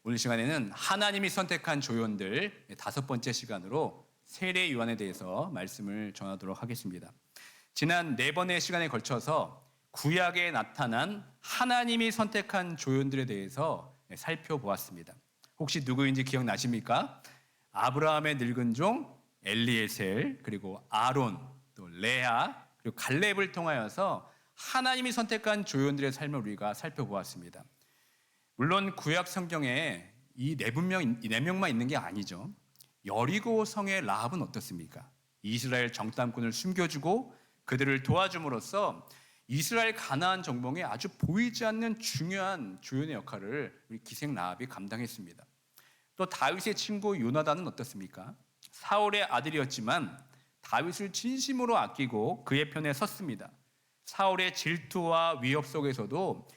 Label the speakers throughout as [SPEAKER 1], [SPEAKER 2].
[SPEAKER 1] 오늘 시간에는 하나님이 선택한 조연들 5번째 시간으로 세례 요한에 대해서 말씀을 전하도록 하겠습니다. 지난 4번의 시간에 걸쳐서 구약에 나타난 하나님이 선택한 조연들에 대해서 살펴보았습니다. 혹시 누구인지 기억나십니까? 아브라함의 늙은 종 엘리에셀, 그리고 아론, 또 레아, 그리고 갈렙을 통하여서 하나님이 선택한 조연들의 삶을 우리가 살펴보았습니다. 물론 구약 성경에 이 4명만 있는 게 아니죠. 여리고 성의 라합은 어떻습니까? 이스라엘 정탐꾼을 숨겨주고 그들을 도와줌으로써 이스라엘 가나안 정복에 아주 보이지 않는 중요한 조연의 역할을 우리 기생 라합이 감당했습니다. 또 다윗의 친구 요나단은 어떻습니까? 사울의 아들이었지만 다윗을 진심으로 아끼고 그의 편에 섰습니다. 사울의 질투와 위협 속에서도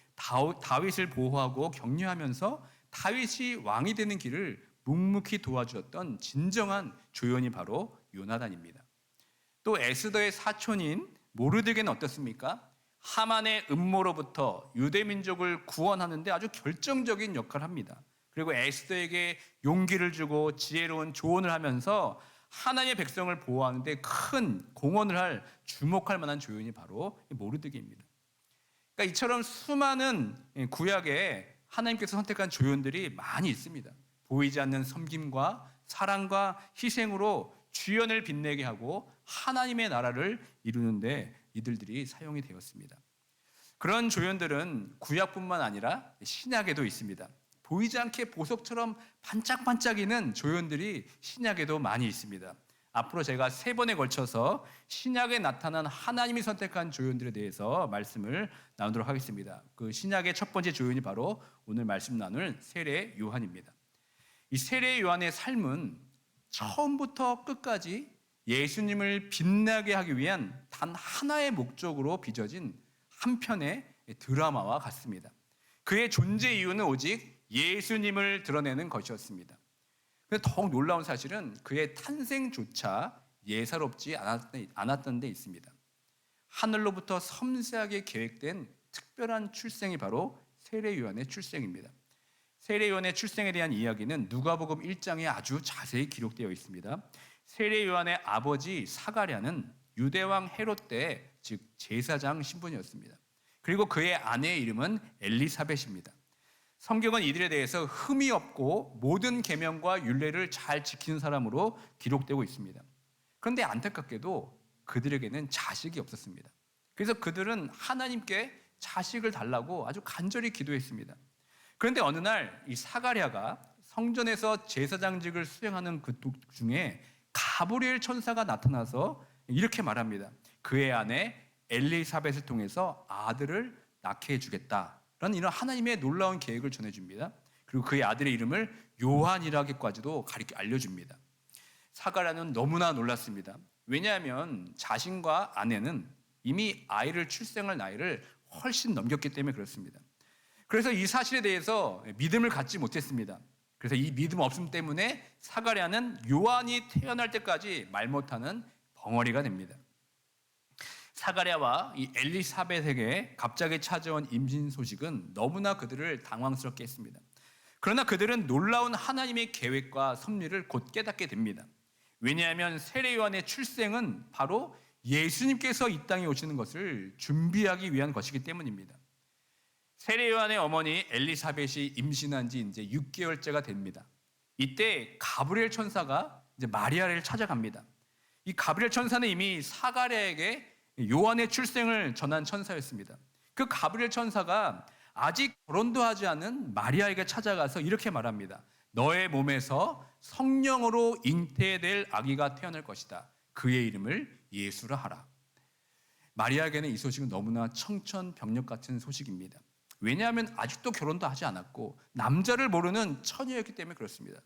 [SPEAKER 1] 다윗을 보호하고 격려하면서 다윗이 왕이 되는 길을 묵묵히 도와주었던 진정한 조연이 바로 요나단입니다. 또 에스더의 사촌인 모르드게는 어떻습니까? 하만의 음모로부터 유대 민족을 구원하는 데 아주 결정적인 역할을 합니다. 그리고 에스더에게 용기를 주고 지혜로운 조언을 하면서 하나님의 백성을 보호하는 데 큰 공헌을 할 주목할 만한 조연이 바로 모르드게입니다. 그러니까 이처럼 수많은 구약에 하나님께서 선택한 조연들이 많이 있습니다. 보이지 않는 섬김과 사랑과 희생으로 주연을 빛내게 하고 하나님의 나라를 이루는데 이들이 사용이 되었습니다. 그런 조연들은 구약뿐만 아니라 신약에도 있습니다. 보이지 않게 보석처럼 반짝반짝이는 조연들이 신약에도 많이 있습니다. 앞으로 제가 3번에 걸쳐서 신약에 나타난 하나님이 선택한 조연들에 대해서 말씀을 나누도록 하겠습니다. 그 신약의 첫 번째 조연이 바로 오늘 말씀 나눌 세례 요한입니다. 이 세례 요한의 삶은 처음부터 끝까지 예수님을 빛나게 하기 위한 단 하나의 목적으로 빚어진 한 편의 드라마와 같습니다. 그의 존재 이유는 오직 예수님을 드러내는 것이었습니다. 그런데 더욱 놀라운 사실은 그의 탄생조차 예사롭지 않았던 데 있습니다. 하늘로부터 섬세하게 계획된 특별한 출생이 바로 세례 요한의 출생입니다. 세례 요한의 출생에 대한 이야기는 누가복음 1장에 아주 자세히 기록되어 있습니다. 세례 요한의 아버지 사가랴는 유대왕 헤롯 때, 즉 제사장 신분이었습니다. 그리고 그의 아내의 이름은 엘리사벳입니다. 성경은 이들에 대해서 흠이 없고 모든 계명과 율례를 잘 지키는 사람으로 기록되고 있습니다. 그런데 안타깝게도 그들에게는 자식이 없었습니다. 그래서 그들은 하나님께 자식을 달라고 아주 간절히 기도했습니다. 그런데 어느 날 이 사가랴가 성전에서 제사장직을 수행하는 그 중에 가브리엘 천사가 나타나서 이렇게 말합니다. 그의 아내 엘리사벳을 통해서 아들을 낳게 해주겠다 라는 이런 하나님의 놀라운 계획을 전해줍니다. 그리고 그의 아들의 이름을 요한이라기까지도 알려줍니다. 사가랴는 너무나 놀랐습니다. 왜냐하면 자신과 아내는 이미 아이를 출생할 나이를 훨씬 넘겼기 때문에 그렇습니다. 그래서 이 사실에 대해서 믿음을 갖지 못했습니다. 그래서 이 믿음 없음 때문에 사가랴는 요한이 태어날 때까지 말 못하는 벙어리가 됩니다. 사가랴와 이 엘리사벳에게 갑자기 찾아온 임신 소식은 너무나 그들을 당황스럽게 했습니다. 그러나 그들은 놀라운 하나님의 계획과 섭리를 곧 깨닫게 됩니다. 왜냐하면 세례 요한의 출생은 바로 예수님께서 이 땅에 오시는 것을 준비하기 위한 것이기 때문입니다. 세례 요한의 어머니 엘리사벳이 임신한 지 이제 6개월째가 됩니다. 이때 가브리엘 천사가 이제 마리아를 찾아갑니다. 이 가브리엘 천사는 이미 사가랴에게 요한의 출생을 전한 천사였습니다. 그 가브리엘 천사가 아직 결혼도 하지 않은 마리아에게 찾아가서 이렇게 말합니다. 너의 몸에서 성령으로 잉태될 아기가 태어날 것이다. 그의 이름을 예수라 하라. 마리아에게는 이 소식은 너무나 청천벽력 같은 소식입니다. 왜냐하면 아직도 결혼도 하지 않았고 남자를 모르는 처녀였기 때문에 그렇습니다.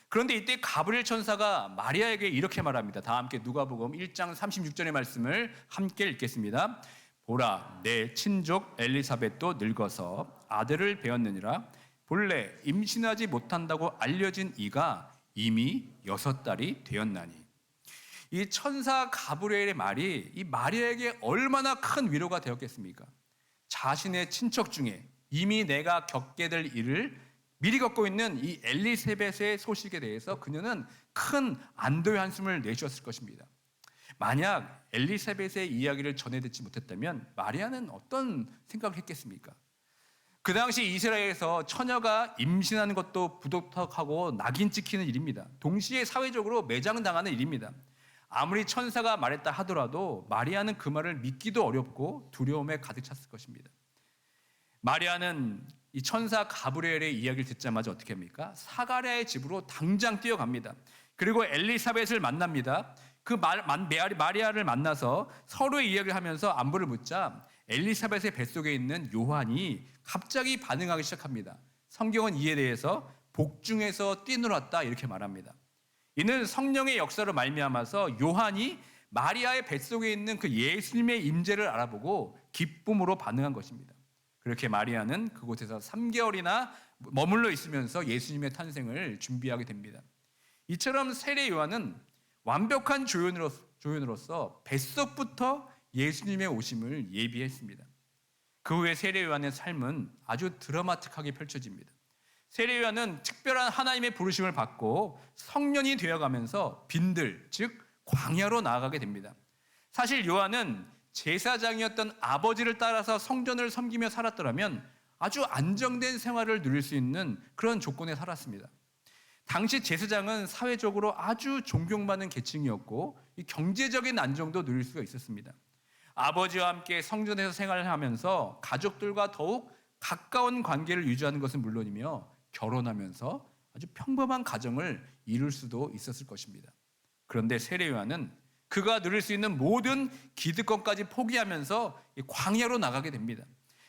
[SPEAKER 1] 그런데 이때 가브리엘 천사가 마리아에게 이렇게 말합니다. 다 함께 누가복음 1장 36절의 말씀을 함께 읽겠습니다. 보라, 내 친족 엘리사벳도 늙어서 아들을 배었느니라. 본래 임신하지 못한다고 알려진 이가 이미 6달이 되었나니. 이 천사 가브리엘의 말이 이 마리아에게 얼마나 큰 위로가 되었겠습니까? 자신의 친척 중에 이미 내가 겪게 될 일을 미리 겪고 있는 이 엘리사벳의 소식에 대해서 그녀는 큰 안도의 한숨을 내쉬었을 것입니다. 만약 엘리사벳의 이야기를 전해 듣지 못했다면 마리아는 어떤 생각을 했겠습니까? 그 당시 이스라엘에서 처녀가 임신하는 것도 부도덕하고 낙인 찍히는 일입니다. 동시에 사회적으로 매장당하는 일입니다. 아무리 천사가 말했다 하더라도 마리아는 그 말을 믿기도 어렵고 두려움에 가득 찼을 것입니다. 마리아는 이 천사 가브리엘의 이야기를 듣자마자 어떻게 합니까? 사가랴의 집으로 당장 뛰어갑니다. 그리고 엘리사벳을 만납니다. 마리아를 만나서 서로의 이야기를 하면서 안부를 묻자 엘리사벳의 뱃속에 있는 요한이 갑자기 반응하기 시작합니다. 성경은 이에 대해서 복중에서 뛰놀았다 이렇게 말합니다. 이는 성령의 역사로 말미암아서 요한이 마리아의 뱃속에 있는 그 예수님의 임재를 알아보고 기쁨으로 반응한 것입니다. 그렇게 마리아는 그곳에서 3개월이나 머물러 있으면서 예수님의 탄생을 준비하게 됩니다. 이처럼 세례 요한은 완벽한 조연으로서 뱃속부터 예수님의 오심을 예비했습니다. 그 후에 세례 요한의 삶은 아주 드라마틱하게 펼쳐집니다. 세례 요한은 특별한 하나님의 부르심을 받고 성년이 되어가면서 빈들, 즉 광야로 나아가게 됩니다. 사실 요한은 제사장이었던 아버지를 따라서 성전을 섬기며 살았더라면 아주 안정된 생활을 누릴 수 있는 그런 조건에 살았습니다. 당시 제사장은 사회적으로 아주 존경받는 계층이었고 이 경제적인 안정도 누릴 수가 있었습니다. 아버지와 함께 성전에서 생활을 하면서 가족들과 더욱 가까운 관계를 유지하는 것은 물론이며 결혼하면서 아주 평범한 가정을 이룰 수도 있었을 것입니다. 그런데 세례 요한은 그가 누릴 수 있는 모든 기득권까지 포기하면서 광야로 나가게 됩니다.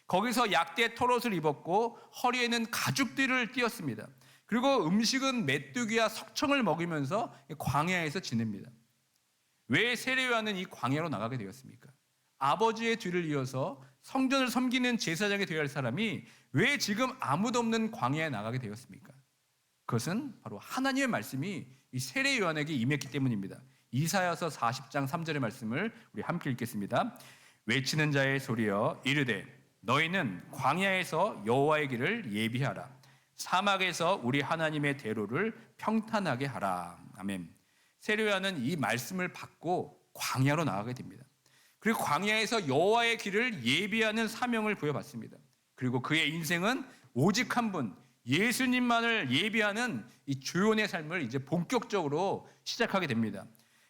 [SPEAKER 1] 거기서 약대 털옷을 입었고 허리에는 가죽띠를 띄었습니다. 그리고 음식은 메뚜기와 석청을 먹이면서 광야에서 지냅니다. 왜 세례 요한은 이 광야로 나가게 되었습니까? 아버지의 뒤를 이어서 성전을 섬기는 제사장이 되어야 할 사람이 왜 지금 아무도 없는 광야에 나가게 되었습니까? 그것은 바로 하나님의 말씀이 이 세례 요한에게 임했기 때문입니다. 이사야서 40장 3절의 말씀을 우리 함께 읽겠습니다. 외치는 자의 소리여 이르되 너희는 광야에서 여호와의 길을 예비하라. 사막에서 우리 하나님의 대로를 평탄하게 하라. 아멘. 세례 요한은 이 말씀을 받고 광야로 나가게 됩니다. 그리고 광야에서 여호와의 길을 예비하는 사명을 부여받습니다. 그리고 그의 인생은 오직 한 분, 예수님만을 예비하는 이 조연의 삶을 이제 본격적으로 시작하게 됩니다.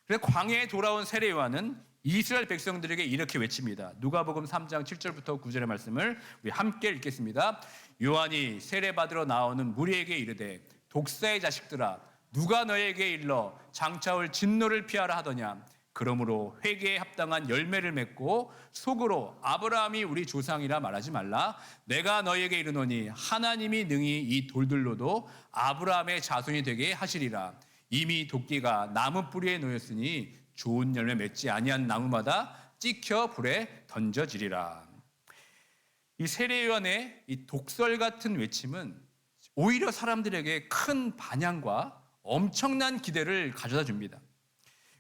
[SPEAKER 1] 그래서 광야에 돌아온 세례 요한은 이스라엘 백성들에게 이렇게 외칩니다. 누가복음 3장 7절부터 9절의 말씀을 우리 함께 읽겠습니다. 요한이 세례 받으러 나오는 무리에게 이르되 독사의 자식들아 누가 너에게 일러 장차올 진노를 피하라 하더냐. 그러므로 회개에 합당한 열매를 맺고 속으로 아브라함이 우리 조상이라 말하지 말라. 내가 너희에게 이르노니 하나님이 능히 이 돌들로도 아브라함의 자손이 되게 하시리라. 이미 도끼가 나무 뿌리에 놓였으니 좋은 열매 맺지 아니한 나무마다 찍혀 불에 던져지리라. 이 세례 요한의 이 독설 같은 외침은 오히려 사람들에게 큰 반향과 엄청난 기대를 가져다 줍니다.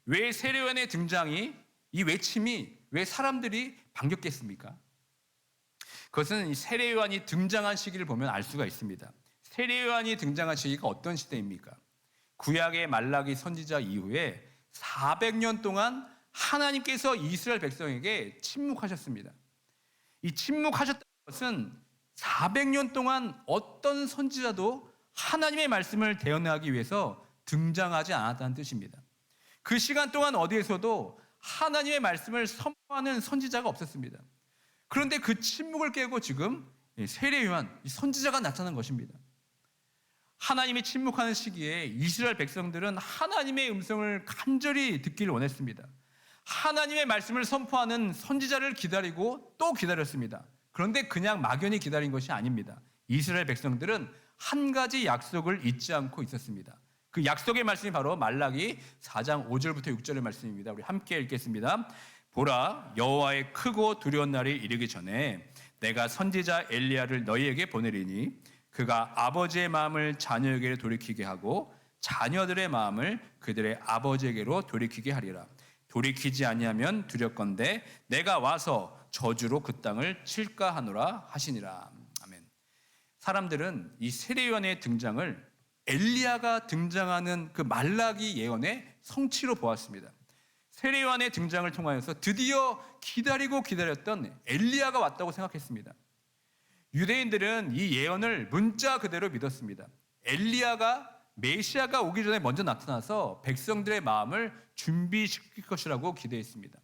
[SPEAKER 1] 왜 세례 요한의 등장이 이 외침이 왜 사람들이 반겼겠습니까? 그것은 이 세례 요한이 등장한 시기를 보면 알 수가 있습니다. 세례 요한이 등장한 시기가 어떤 시대입니까? 구약의 말라기 선지자 이후에 400년 동안 하나님께서 이스라엘 백성에게 침묵하셨습니다. 이 침묵하셨다는 것은 400년 동안 어떤 선지자도 하나님의 말씀을 대언하기 위해서 등장하지 않았다는 뜻입니다. 그 시간 동안 어디에서도 하나님의 말씀을 선포하는 선지자가 없었습니다. 그런데 그 침묵을 깨고 지금 세례 요한, 이 선지자가 나타난 것입니다. 하나님이 침묵하는 시기에 이스라엘 백성들은 하나님의 음성을 간절히 듣기를 원했습니다. 하나님의 말씀을 선포하는 선지자를 기다리고 또 기다렸습니다. 그런데 그냥 막연히 기다린 것이 아닙니다. 이스라엘 백성들은 한 가지 약속을 잊지 않고 있었습니다. 그 약속의 말씀이 바로 말라기 4장 5절부터 6절의 말씀입니다. 우리 함께 읽겠습니다. 보라, 여호와의 크고 두려운 날이 이르기 전에 내가 선지자 엘리야를 너희에게 보내리니 그가 아버지의 마음을 자녀에게로 돌이키게 하고 자녀들의 마음을 그들의 아버지에게로 돌이키게 하리라. 돌이키지 아니하면 두렵건대 내가 와서 저주로 그 땅을 칠까 하노라 하시니라. 아멘. 사람들은 이 세례요한의 등장을 엘리야가 등장하는 그 말라기 예언의 성취로 보았습니다. 세례요한의 등장을 통하여서 드디어 기다리고 기다렸던 엘리야가 왔다고 생각했습니다. 유대인들은 이 예언을 문자 그대로 믿었습니다. 엘리야가 메시아가 오기 전에 먼저 나타나서 백성들의 마음을 준비시킬 것이라고 기대했습니다.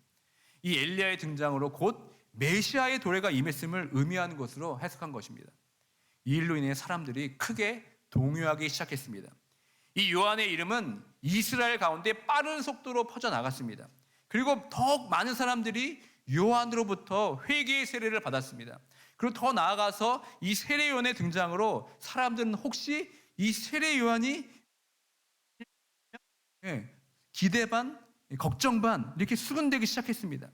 [SPEAKER 1] 이 엘리야의 등장으로 곧 메시아의 도래가 임했음을 의미하는 것으로 해석한 것입니다. 이 일로 인해 사람들이 크게 동요하기 시작했습니다. 이 요한의 이름은 이스라엘 가운데 빠른 속도로 퍼져나갔습니다. 그리고 더욱 많은 사람들이 요한으로부터 회개의 세례를 받았습니다. 그리고 더 나아가서 이 세례 요한의 등장으로 사람들은 혹시 이 세례 요한이 기대 반, 걱정 반 이렇게 수근대기 시작했습니다.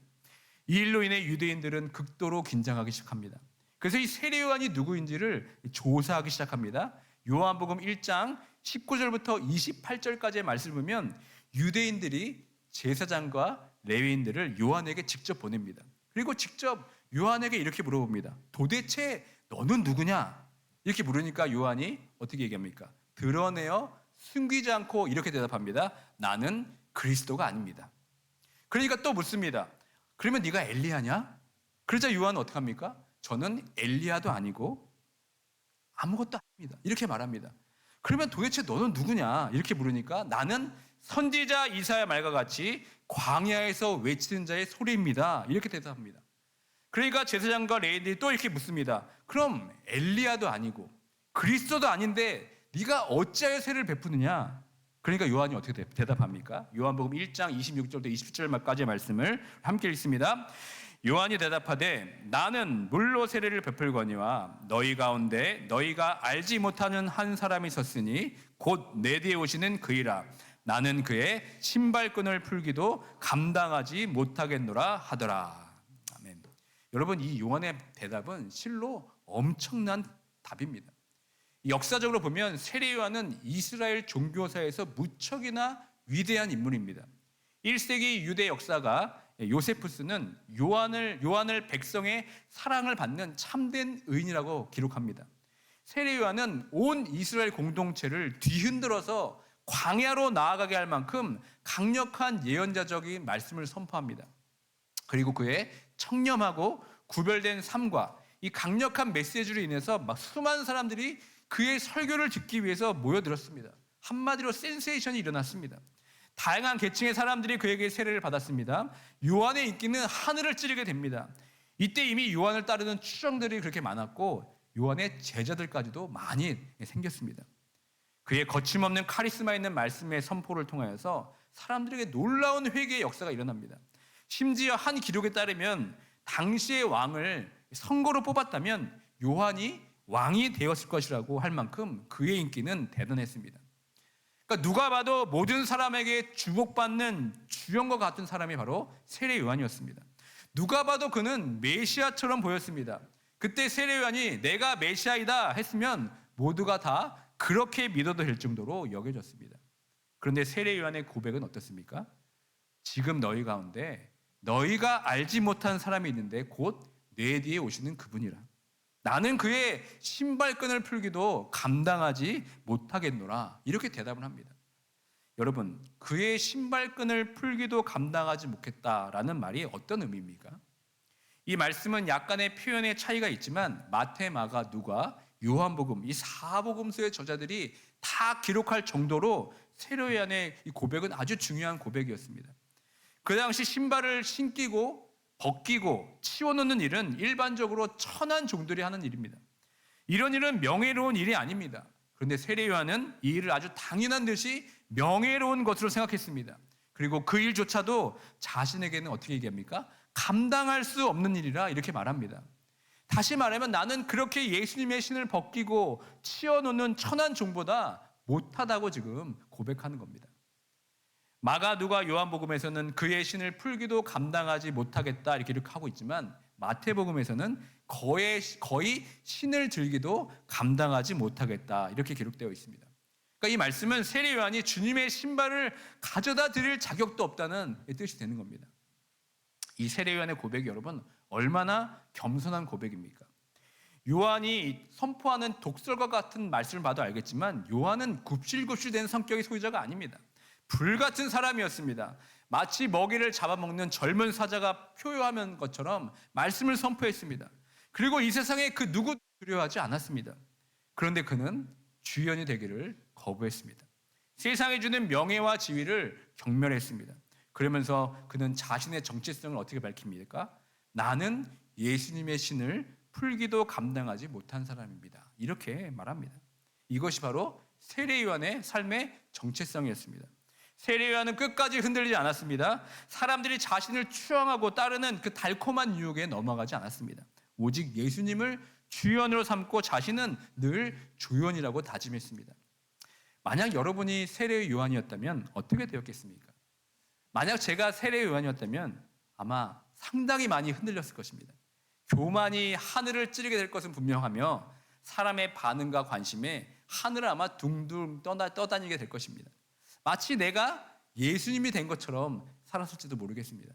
[SPEAKER 1] 이 일로 인해 유대인들은 극도로 긴장하기 시작합니다. 그래서 이 세례 요한이 누구인지를 조사하기 시작합니다. 요한복음 1장 19절부터 28절까지의 말씀을 보면 유대인들이 제사장과 레위인들을 요한에게 직접 보냅니다. 그리고 직접 요한에게 이렇게 물어봅니다. 도대체 너는 누구냐? 이렇게 물으니까 요한이 어떻게 얘기합니까? 드러내어 숨기지 않고 이렇게 대답합니다. 나는 그리스도가 아닙니다. 그러니까 또 묻습니다. 그러면 네가 엘리야냐? 그러자 요한은 어떻게 합니까? 저는 엘리야도 아니고 아무것도 아닙니다. 이렇게 말합니다. 그러면 도대체 너는 누구냐? 이렇게 물으니까 나는 선지자 이사야 말과 같이 광야에서 외치는 자의 소리입니다. 이렇게 대답합니다. 그러니까 제사장과 레위인들이 또 이렇게 묻습니다. 그럼 엘리야도 아니고 그리스도도 아닌데 네가 어찌하여 세례를 베푸느냐? 그러니까 요한이 어떻게 대답합니까? 요한복음 1장 26절부터 27절까지의 말씀을 함께 읽습니다. 요한이 대답하되 나는 물로 세례를 베풀거니와 너희 가운데 너희가 알지 못하는 한 사람이 있었으니 곧 내 뒤에 오시는 그이라. 나는 그의 신발끈을 풀기도 감당하지 못하겠노라 하더라. 아멘. 여러분, 이 요한의 대답은 실로 엄청난 답입니다. 역사적으로 보면 세례 요한은 이스라엘 종교사에서 무척이나 위대한 인물입니다. 1세기 유대 역사가 요세푸스는 요한을 백성의 사랑을 받는 참된 의인이라고 기록합니다. 세례 요한은 온 이스라엘 공동체를 뒤흔들어서 광야로 나아가게 할 만큼 강력한 예언자적인 말씀을 선포합니다. 그리고 그의 청렴하고 구별된 삶과 이 강력한 메시지로 인해서 막 수많은 사람들이 그의 설교를 듣기 위해서 모여들었습니다. 한마디로 센세이션이 일어났습니다. 다양한 계층의 사람들이 그에게 세례를 받았습니다. 요한의 인기는 하늘을 찌르게 됩니다. 이때 이미 요한을 따르는 추정들이 그렇게 많았고 요한의 제자들까지도 많이 생겼습니다. 그의 거침없는 카리스마 있는 말씀의 선포를 통하여서 사람들에게 놀라운 회개의 역사가 일어납니다. 심지어 한 기록에 따르면 당시의 왕을 선거로 뽑았다면 요한이 왕이 되었을 것이라고 할 만큼 그의 인기는 대단했습니다. 그러니까 누가 봐도 모든 사람에게 주목받는 주연과 같은 사람이 바로 세례 요한이었습니다. 누가 봐도 그는 메시아처럼 보였습니다. 그때 세례 요한이 내가 메시아이다 했으면 모두가 다 그렇게 믿어도 될 정도로 여겨졌습니다. 그런데 세례 요한의 고백은 어떻습니까? 지금 너희 가운데 너희가 알지 못한 사람이 있는데 곧 내 뒤에 오시는 그분이라. 나는 그의 신발끈을 풀기도 감당하지 못하겠노라. 이렇게 대답을 합니다. 여러분, 그의 신발끈을 풀기도 감당하지 못했다라는 말이 어떤 의미입니까? 이 말씀은 약간의 표현의 차이가 있지만 마태, 마가, 누가, 요한복음 이 사복음서의 저자들이 다 기록할 정도로 세례 요한의 이 고백은 아주 중요한 고백이었습니다. 그 당시 신발을 신기고 벗기고 치워놓는 일은 일반적으로 천한 종들이 하는 일입니다. 이런 일은 명예로운 일이 아닙니다. 그런데 세례 요한은 이 일을 아주 당연한 듯이 명예로운 것으로 생각했습니다. 그리고 그 일조차도 자신에게는 어떻게 얘기합니까? 감당할 수 없는 일이라 이렇게 말합니다. 다시 말하면 나는 그렇게 예수님의 신을 벗기고 치워놓는 천한 종보다 못하다고 지금 고백하는 겁니다. 마가, 누가, 요한복음에서는 그의 신을 풀기도 감당하지 못하겠다 이렇게 기록하고 있지만 마태복음에서는 거의 신을 들기도 감당하지 못하겠다 이렇게 기록되어 있습니다. 그러니까 이 말씀은 세례 요한이 주님의 신발을 가져다 드릴 자격도 없다는 뜻이 되는 겁니다. 이 세례 요한의 고백이 여러분 얼마나 겸손한 고백입니까? 요한이 선포하는 독설과 같은 말씀을 봐도 알겠지만 요한은 굽실굽실된 성격의 소유자가 아닙니다. 불같은 사람이었습니다. 마치 먹이를 잡아먹는 젊은 사자가 표효하는 것처럼 말씀을 선포했습니다. 그리고 이 세상에 그 누구도 두려워하지 않았습니다. 그런데 그는 주연이 되기를 거부했습니다. 세상이 주는 명예와 지위를 경멸했습니다. 그러면서 그는 자신의 정체성을 어떻게 밝힙니까? 나는 예수님의 신을 풀기도 감당하지 못한 사람입니다. 이렇게 말합니다. 이것이 바로 세례 요한의 삶의 정체성이었습니다. 세례 요한은 끝까지 흔들리지 않았습니다. 사람들이 자신을 추앙하고 따르는 그 달콤한 유혹에 넘어가지 않았습니다. 오직 예수님을 주연으로 삼고 자신은 늘 조연이라고 다짐했습니다. 만약 여러분이 세례 요한이었다면 어떻게 되었겠습니까? 만약 제가 세례 요한이었다면 아마 상당히 많이 흔들렸을 것입니다. 교만이 하늘을 찌르게 될 것은 분명하며 사람의 반응과 관심에 하늘을 아마 둥둥 떠다니게 될 것입니다. 마치 내가 예수님이 된 것처럼 살았을지도 모르겠습니다.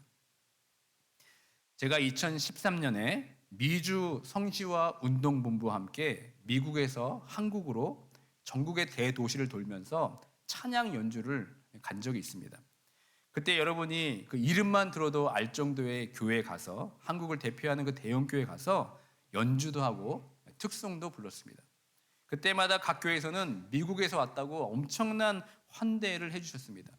[SPEAKER 1] 제가 2013년에 미주 성시와 운동본부와 함께 미국에서 한국으로 전국의 대도시를 돌면서 찬양 연주를 간 적이 있습니다. 그때 여러분이 그 이름만 들어도 알 정도의 교회에 가서 한국을 대표하는 그 대형 교회에 가서 연주도 하고 특송도 불렀습니다. 그때마다 각 교회에서는 미국에서 왔다고 엄청난 환대를 해주셨습니다.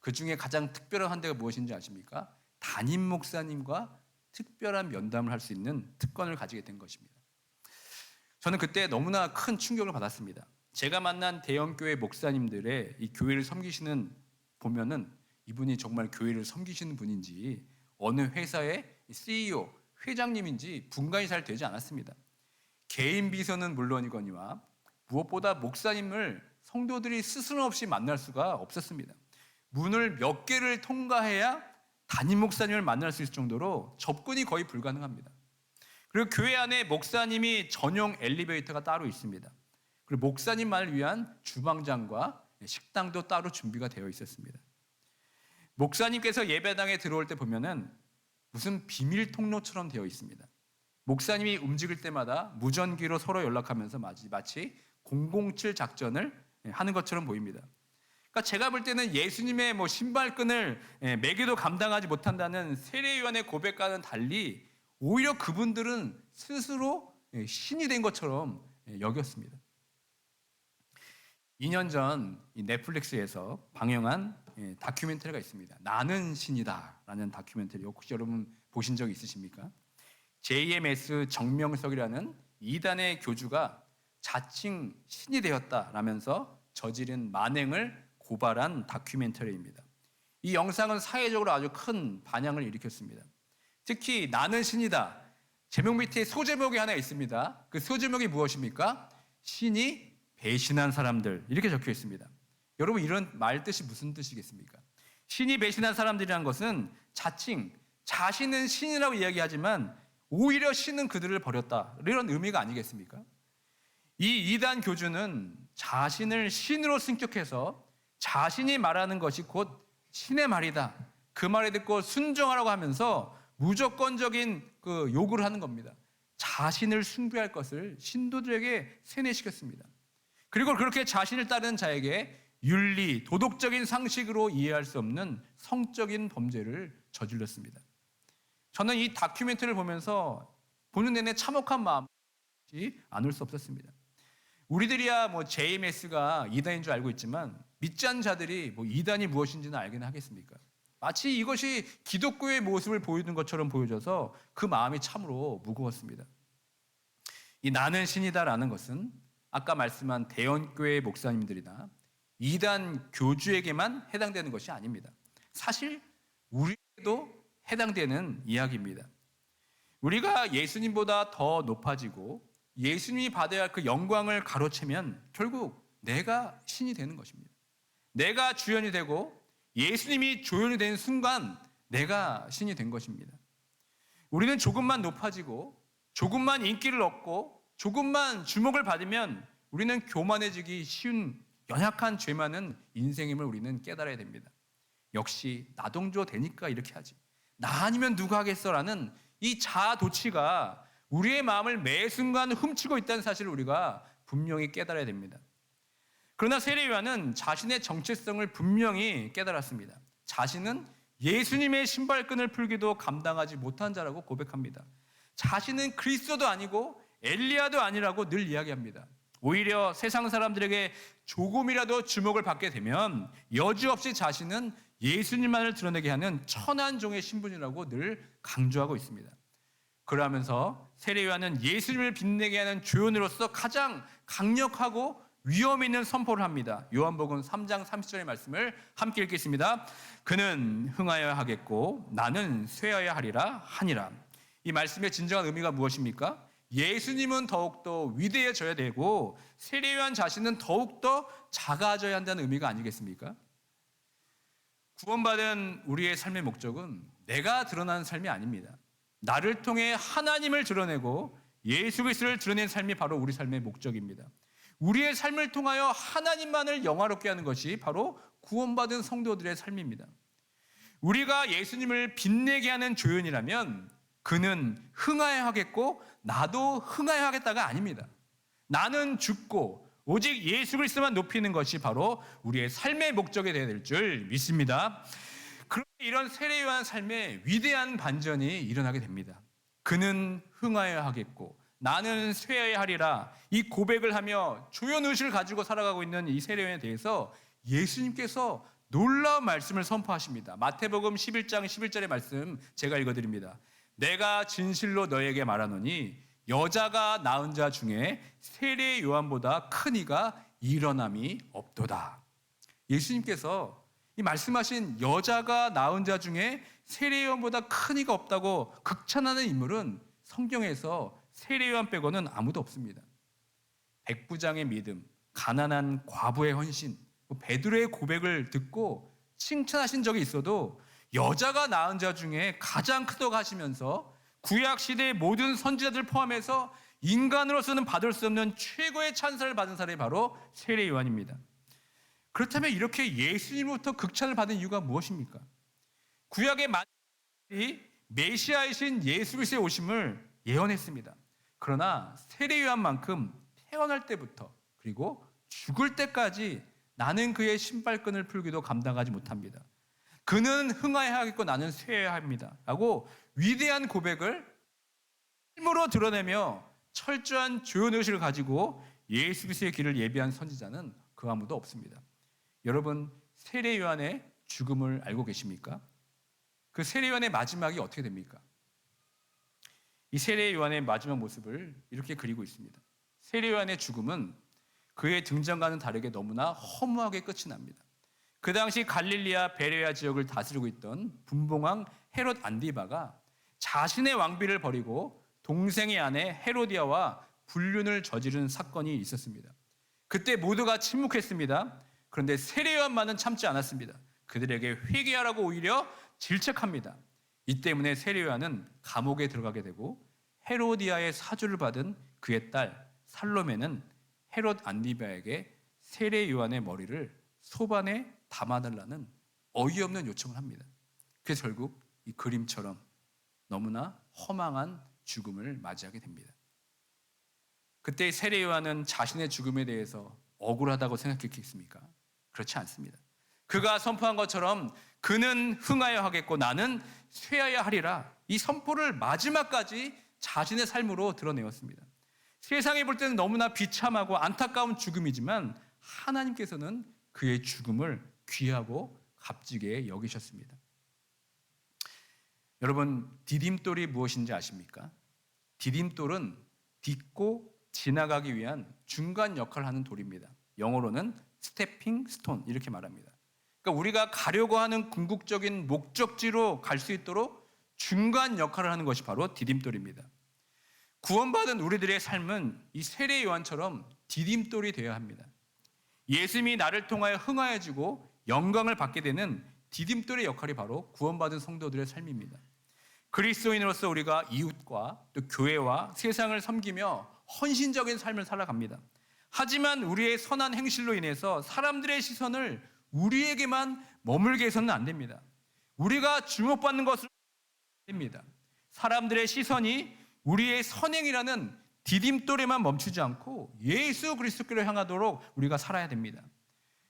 [SPEAKER 1] 그 중에 가장 특별한 환대가 무엇인지 아십니까? 담임 목사님과 특별한 면담을 할 수 있는 특권을 가지게 된 것입니다. 저는 그때 너무나 큰 충격을 받았습니다. 제가 만난 대형교회 목사님들의 이 교회를 섬기시는 보면은 이분이 정말 교회를 섬기시는 분인지 어느 회사의 CEO, 회장님인지 분간이 잘 되지 않았습니다. 개인 비서는 물론이거니와 무엇보다 목사님을 성도들이 스스럼없이 만날 수가 없었습니다. 문을 몇 개를 통과해야 담임 목사님을 만날 수 있을 정도로 접근이 거의 불가능합니다. 그리고 교회 안에 목사님이 전용 엘리베이터가 따로 있습니다. 그리고 목사님만을 위한 주방장과 식당도 따로 준비가 되어 있었습니다. 목사님께서 예배당에 들어올 때 보면은 무슨 비밀 통로처럼 되어 있습니다. 목사님이 움직일 때마다 무전기로 서로 연락하면서 마치 007 작전을 하는 것처럼 보입니다. 그러니까 제가 볼 때는 예수님의 신발끈을 매기도 감당하지 못한다는 세례 요한의 고백과는 달리 오히려 그분들은 스스로 신이 된 것처럼 여겼습니다. 2년 전 넷플릭스에서 방영한 다큐멘터리가 있습니다. 나는 신이다 라는 다큐멘터리 혹시 여러분 보신 적 있으십니까? JMS 정명석이라는 이단의 교주가 자칭 신이 되었다라면서 저지른 만행을 고발한 다큐멘터리입니다. 이 영상은 사회적으로 아주 큰 반향을 일으켰습니다. 특히 나는 신이다. 제목 밑에 소제목이 하나 있습니다. 그 소제목이 무엇입니까? 신이 배신한 사람들 이렇게 적혀 있습니다. 여러분 이런 말 뜻이 무슨 뜻이겠습니까? 신이 배신한 사람들이란 것은 자칭 자신은 신이라고 이야기하지만 오히려 신은 그들을 버렸다 이런 의미가 아니겠습니까? 이 이단 교주는 자신을 신으로 승격해서 자신이 말하는 것이 곧 신의 말이다. 그 말에 듣고 순종하라고 하면서 무조건적인 그 요구를 하는 겁니다. 자신을 숭배할 것을 신도들에게 세뇌시켰습니다. 그리고 그렇게 자신을 따르는 자에게 윤리, 도덕적인 상식으로 이해할 수 없는 성적인 범죄를 저질렀습니다. 저는 이 다큐멘터리를 보면서 보는 내내 참혹한 마음이 않을 수 없었습니다. 우리들이야 JMS가 이단인 줄 알고 있지만 믿지 않는 자들이 이단이 무엇인지는 알기는 하겠습니까? 마치 이것이 기독교의 모습을 보이는 것처럼 보여져서 그 마음이 참으로 무거웠습니다. 이 나는 신이다라는 것은 아까 말씀한 대형교회 목사님들이나 이단 교주에게만 해당되는 것이 아닙니다. 사실 우리에게도 해당되는 이야기입니다. 우리가 예수님보다 더 높아지고 예수님이 받아야 할 그 영광을 가로채면 결국 내가 신이 되는 것입니다. 내가 주연이 되고 예수님이 조연이 되는 순간 내가 신이 된 것입니다. 우리는 조금만 높아지고 조금만 인기를 얻고 조금만 주목을 받으면 우리는 교만해지기 쉬운 연약한 죄 많은 인생임을 우리는 깨달아야 됩니다. 역시 나동조 되니까 이렇게 하지. 나 아니면 누가 하겠어라는 이 자아도취가 우리의 마음을 매 순간 훔치고 있다는 사실을 우리가 분명히 깨달아야 됩니다. 그러나 세례 요한은 자신의 정체성을 분명히 깨달았습니다. 자신은 예수님의 신발끈을 풀기도 감당하지 못한 자라고 고백합니다. 자신은 그리스도도 아니고 엘리야도 아니라고 늘 이야기합니다. 오히려 세상 사람들에게 조금이라도 주목을 받게 되면 여지없이 자신은 예수님만을 드러내게 하는 천한 종의 신분이라고 늘 강조하고 있습니다. 그러면서 세례 요한은 예수님을 빛내게 하는 조연으로서 가장 강력하고 위험 있는 선포를 합니다. 요한복음 3장 30절의 말씀을 함께 읽겠습니다. 그는 흥하여야 하겠고 나는 쇠하여야 하리라 하니라. 이 말씀의 진정한 의미가 무엇입니까? 예수님은 더욱더 위대해져야 되고 세례 요한 자신은 더욱더 작아져야 한다는 의미가 아니겠습니까? 구원받은 우리의 삶의 목적은 내가 드러나는 삶이 아닙니다. 나를 통해 하나님을 드러내고 예수 그리스도를 드러낸 삶이 바로 우리 삶의 목적입니다. 우리의 삶을 통하여 하나님만을 영화롭게 하는 것이 바로 구원받은 성도들의 삶입니다. 우리가 예수님을 빛내게 하는 조연이라면 그는 흥하여야 하겠고 나도 흥하여야 하겠다가 아닙니다. 나는 죽고 오직 예수 그리스도만 높이는 것이 바로 우리의 삶의 목적이 되어야 될 줄 믿습니다. 그런데 이런 세례 요한 삶에 위대한 반전이 일어나게 됩니다. 그는 흥하여야 하겠고 나는 쇠하여야 하리라. 이 고백을 하며 조연의식을 가지고 살아가고 있는 이 세례 요한에 대해서 예수님께서 놀라운 말씀을 선포하십니다. 마태복음 11장 11절의 말씀 제가 읽어드립니다. 내가 진실로 너에게 말하노니 여자가 낳은 자 중에 세례 요한보다 큰 이가 일어남이 없도다. 예수님께서 이 말씀하신 여자가 낳은 자 중에 세례 요한보다 큰 이가 없다고 극찬하는 인물은 성경에서 세례 요한 빼고는 아무도 없습니다. 백부장의 믿음, 가난한 과부의 헌신, 베드로의 고백을 듣고 칭찬하신 적이 있어도 여자가 낳은 자 중에 가장 크다고 하시면서 구약 시대의 모든 선지자들 포함해서 인간으로서는 받을 수 없는 최고의 찬사를 받은 사람이 바로 세례 요한입니다. 그렇다면 이렇게 예수님으로부터 극찬을 받은 이유가 무엇입니까? 구약의 많은 메시아이신 예수 그리스도의 오심을 예언했습니다. 그러나 세례 요한만큼 태어날 때부터 그리고 죽을 때까지 나는 그의 신발끈을 풀기도 감당하지 못합니다. 그는 흥하여야 하겠고 나는 쇠해야 합니다 라고 위대한 고백을 힘으로 드러내며 철저한 조연의식을 가지고 예수 그리스도의 길을 예비한 선지자는 그 아무도 없습니다. 여러분, 세례 요한의 죽음을 알고 계십니까? 그 세례 요한의 마지막이 어떻게 됩니까? 이 세례 요한의 마지막 모습을 이렇게 그리고 있습니다. 세례 요한의 죽음은 그의 등장과는 다르게 너무나 허무하게 끝이 납니다. 그 당시 갈릴리아 베레아 지역을 다스리고 있던 분봉왕 헤롯 안디바가 자신의 왕비를 버리고 동생의 아내 헤로디아와 불륜을 저지른 사건이 있었습니다. 그때 모두가 침묵했습니다. 그런데 세례 요한만은 참지 않았습니다. 그들에게 회개하라고 오히려 질책합니다. 이 때문에 세례 요한은 감옥에 들어가게 되고 헤로디아의 사주를 받은 그의 딸 살로메는 헤롯 안디바에게 세례 요한의 머리를 소반에 담아달라는 어이없는 요청을 합니다. 그래서 결국 이 그림처럼 너무나 허망한 죽음을 맞이하게 됩니다. 그때 세례 요한은 자신의 죽음에 대해서 억울하다고 생각했겠습니까? 그렇지 않습니다. 그가 선포한 것처럼 그는 흥하여야 하겠고 나는 쇠하여야 하리라. 이 선포를 마지막까지 자신의 삶으로 드러내었습니다. 세상이 볼 때는 너무나 비참하고 안타까운 죽음이지만 하나님께서는 그의 죽음을 귀하고 값지게 여기셨습니다. 여러분, 디딤돌이 무엇인지 아십니까? 디딤돌은 딛고 지나가기 위한 중간 역할을 하는 돌입니다. 영어로는 스태핑 스톤 이렇게 말합니다. 그러니까 우리가 가려고 하는 궁극적인 목적지로 갈 수 있도록 중간 역할을 하는 것이 바로 디딤돌입니다. 구원받은 우리들의 삶은 이 세례 요한처럼 디딤돌이 되어야 합니다. 예수님이 나를 통하여 흥하여지고 영광을 받게 되는 디딤돌의 역할이 바로 구원받은 성도들의 삶입니다. 그리스도인으로서 우리가 이웃과 또 교회와 세상을 섬기며 헌신적인 삶을 살아갑니다. 하지만 우리의 선한 행실로 인해서 사람들의 시선을 우리에게만 머물게 해서는 안 됩니다. 우리가 주목받는 것을 됩니다. 사람들의 시선이 우리의 선행이라는 디딤돌에만 멈추지 않고 예수 그리스도께로 향하도록 우리가 살아야 됩니다.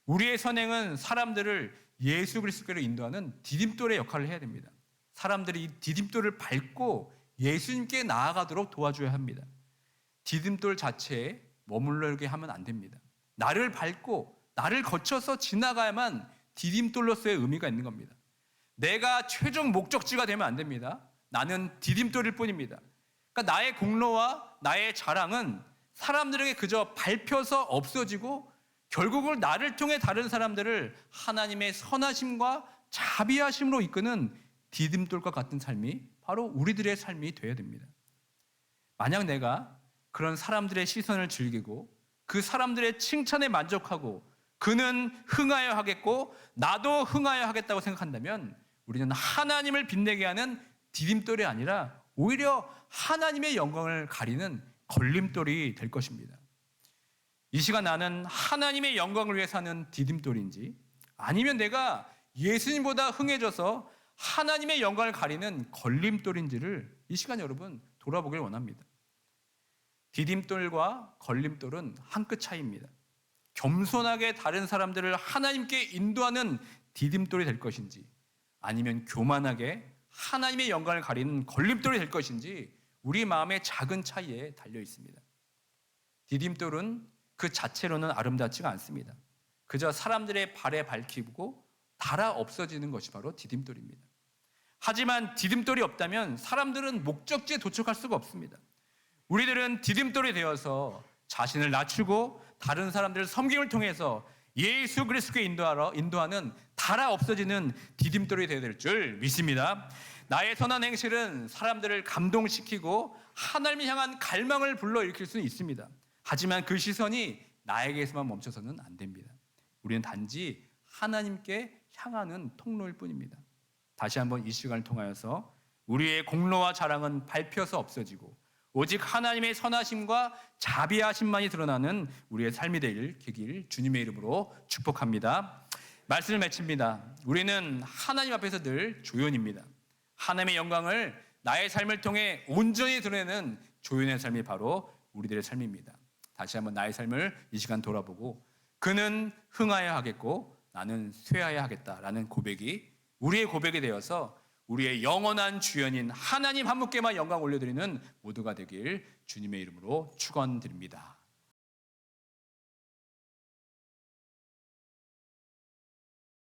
[SPEAKER 1] 우리의 선행은 사람들을 예수 그리스도께로 인도하는 디딤돌의 역할을 해야 됩니다. 사람들이 이 디딤돌을 밟고 예수님께 나아가도록 도와줘야 합니다. 디딤돌 자체에 머물러게 하면 안 됩니다. 나를 밟고 나를 거쳐서 지나가야만 디딤돌로서의 의미가 있는 겁니다. 내가 최종 목적지가 되면 안 됩니다. 나는 디딤돌일 뿐입니다. 그러니까 나의 공로와 나의 자랑은 사람들에게 그저 밟혀서 없어지고 결국은 나를 통해 다른 사람들을 하나님의 선하심과 자비하심으로 이끄는 디딤돌과 같은 삶이 바로 우리들의 삶이 되어야 됩니다. 만약 내가 그런 사람들의 시선을 즐기고 그 사람들의 칭찬에 만족하고 그는 흥하여 하겠고 나도 흥하여 하겠다고 생각한다면 우리는 하나님을 빛내게 하는 디딤돌이 아니라 오히려 하나님의 영광을 가리는 걸림돌이 될 것입니다. 이 시간 나는 하나님의 영광을 위해 사는 디딤돌인지 아니면 내가 예수님보다 흥해져서 하나님의 영광을 가리는 걸림돌인지를 이 시간 여러분 돌아보길 원합니다. 디딤돌과 걸림돌은 한 끗 차이입니다. 겸손하게 다른 사람들을 하나님께 인도하는 디딤돌이 될 것인지 아니면 교만하게 하나님의 영광을 가리는 걸림돌이 될 것인지 우리 마음의 작은 차이에 달려 있습니다. 디딤돌은 그 자체로는 아름답지가 않습니다. 그저 사람들의 발에 밟히고 닳아 없어지는 것이 바로 디딤돌입니다. 하지만 디딤돌이 없다면 사람들은 목적지에 도착할 수가 없습니다. 우리들은 디딤돌이 되어서 자신을 낮추고 다른 사람들을 섬김을 통해서 예수 그리스도께 인도하는 닳아 없어지는 디딤돌이 되어야 될 줄 믿습니다. 나의 선한 행실은 사람들을 감동시키고 하나님을 향한 갈망을 불러일으킬 수는 있습니다. 하지만 그 시선이 나에게서만 멈춰서는 안 됩니다. 우리는 단지 하나님께 향하는 통로일 뿐입니다. 다시 한번 이 시간을 통하여서 우리의 공로와 자랑은 밟혀서 없어지고 오직 하나님의 선하심과 자비하심만이 드러나는 우리의 삶이 되길 주님의 이름으로 축복합니다. 말씀을 맺힙니다. 우리는 하나님 앞에서 늘 조연입니다. 하나님의 영광을 나의 삶을 통해 온전히 드러내는 조연의 삶이 바로 우리들의 삶입니다. 다시 한번 나의 삶을 이 시간 돌아보고 그는 흥하여 하겠고 나는 쇠하여 하겠다라는 고백이 우리의 고백이 되어서 우리의 영원한 주연인 하나님 한 분께만 영광 올려드리는 모두가 되길 주님의 이름으로 축원드립니다.